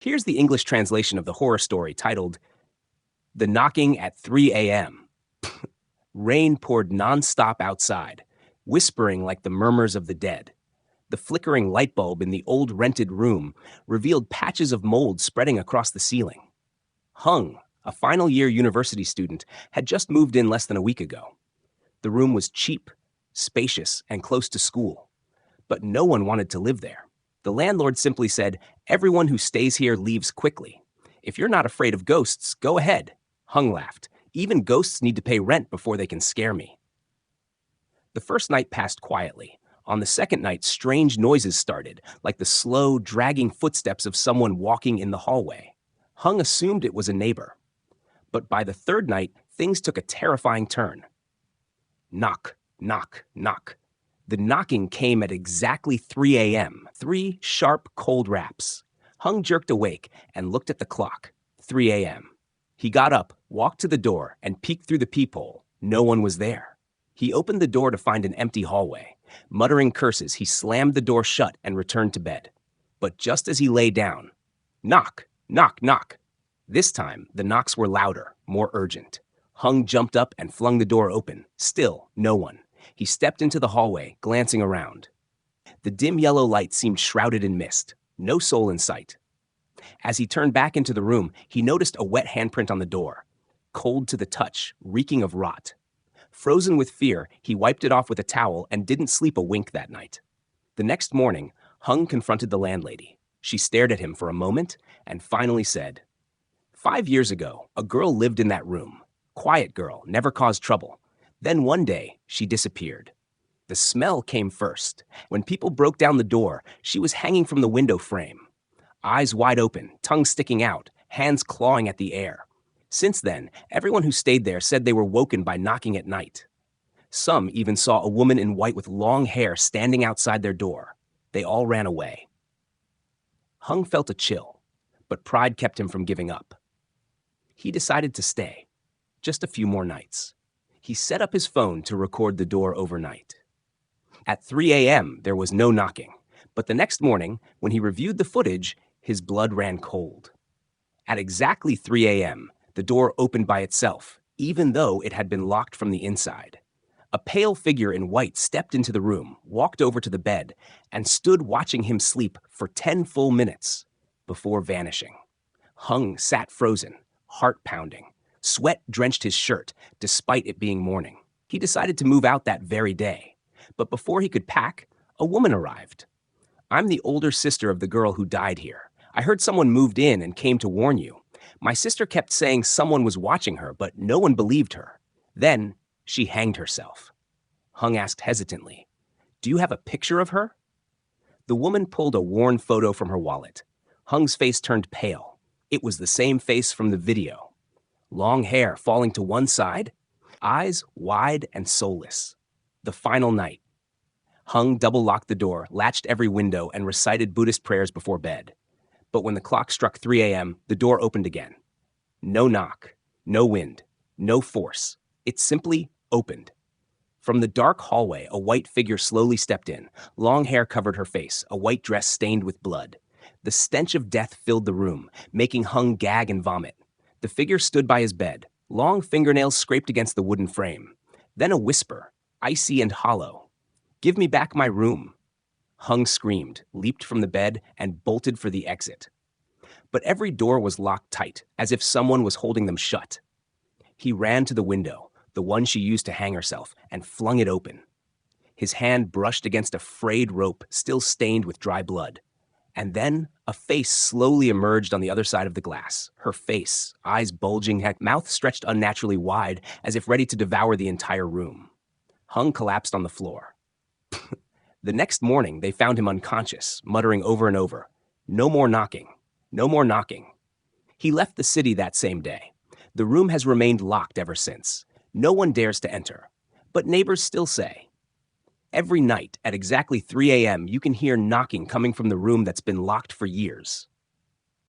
Here's the English translation of the horror story titled The Knocking at 3 a.m. Rain poured nonstop outside, whispering like the murmurs of the dead. The flickering light bulb in the old rented room revealed patches of mold spreading across the ceiling. Hung, a final year university student, had just moved in less than a week ago. The room was cheap, spacious, and close to school. But no one wanted to live there. The landlord simply said, "Everyone who stays here leaves quickly. If you're not afraid of ghosts, go ahead." Hung laughed. "Even ghosts need to pay rent before they can scare me." The first night passed quietly. On the second night, strange noises started, like the slow, dragging footsteps of someone walking in the hallway. Hung assumed it was a neighbor. But by the third night, things took a terrifying turn. Knock, knock, knock. The knocking came at exactly 3 a.m., 3 sharp, cold raps. Hung jerked awake and looked at the clock. 3 a.m. He got up, walked to the door, and peeked through the peephole. No one was there. He opened the door to find an empty hallway. Muttering curses, he slammed the door shut and returned to bed. But just as he lay down, knock, knock, knock. This time, the knocks were louder, more urgent. Hung jumped up and flung the door open. Still, no one. He stepped into the hallway, glancing around. The dim yellow light seemed shrouded in mist. No soul in sight. As he turned back into the room, he noticed a wet handprint on the door. Cold to the touch, reeking of rot. Frozen with fear, he wiped it off with a towel and didn't sleep a wink that night. The next morning, Hung confronted the landlady. She stared at him for a moment and finally said, "5 years ago, a girl lived in that room. Quiet girl, never caused trouble. Then one day, she disappeared. The smell came first. When people broke down the door, she was hanging from the window frame. Eyes wide open, tongue sticking out, hands clawing at the air. Since then, everyone who stayed there said they were woken by knocking at night. Some even saw a woman in white with long hair standing outside their door. They all ran away." Hung felt a chill, but pride kept him from giving up. He decided to stay, just a few more nights. He set up his phone to record the door overnight. At 3 a.m., there was no knocking, but the next morning, when he reviewed the footage, his blood ran cold. At exactly 3 a.m., the door opened by itself, even though it had been locked from the inside. A pale figure in white stepped into the room, walked over to the bed, and stood watching him sleep for 10 full minutes before vanishing. Hung sat frozen, heart pounding. Sweat drenched his shirt, despite it being morning. He decided to move out that very day. But before he could pack, a woman arrived. "I'm the older sister of the girl who died here. I heard someone moved in and came to warn you. My sister kept saying someone was watching her, but no one believed her. Then she hanged herself." Hung asked hesitantly, "Do you have a picture of her?" The woman pulled a worn photo from her wallet. Hung's face turned pale. It was the same face from the video. Long hair falling to one side, eyes wide and soulless. The final night. Hung double-locked the door, latched every window, and recited Buddhist prayers before bed. But when the clock struck 3 a.m., the door opened again. No knock, no wind, no force. It simply opened. From the dark hallway, a white figure slowly stepped in. Long hair covered her face, a white dress stained with blood. The stench of death filled the room, making Hung gag and vomit. The figure stood by his bed, long fingernails scraped against the wooden frame. Then a whisper, icy and hollow. "Give me back my room." Hung screamed, leaped from the bed, and bolted for the exit. But every door was locked tight, as if someone was holding them shut. He ran to the window, the one she used to hang herself, and flung it open. His hand brushed against a frayed rope, still stained with dry blood. And then a face slowly emerged on the other side of the glass. Her face, eyes bulging, mouth stretched unnaturally wide, as if ready to devour the entire room. Hung collapsed on the floor. The next morning, they found him unconscious, muttering over and over, "No more knocking. No more knocking." He left the city that same day. The room has remained locked ever since. No one dares to enter. But neighbors still say, every night at exactly 3 a.m., you can hear knocking coming from the room that's been locked for years.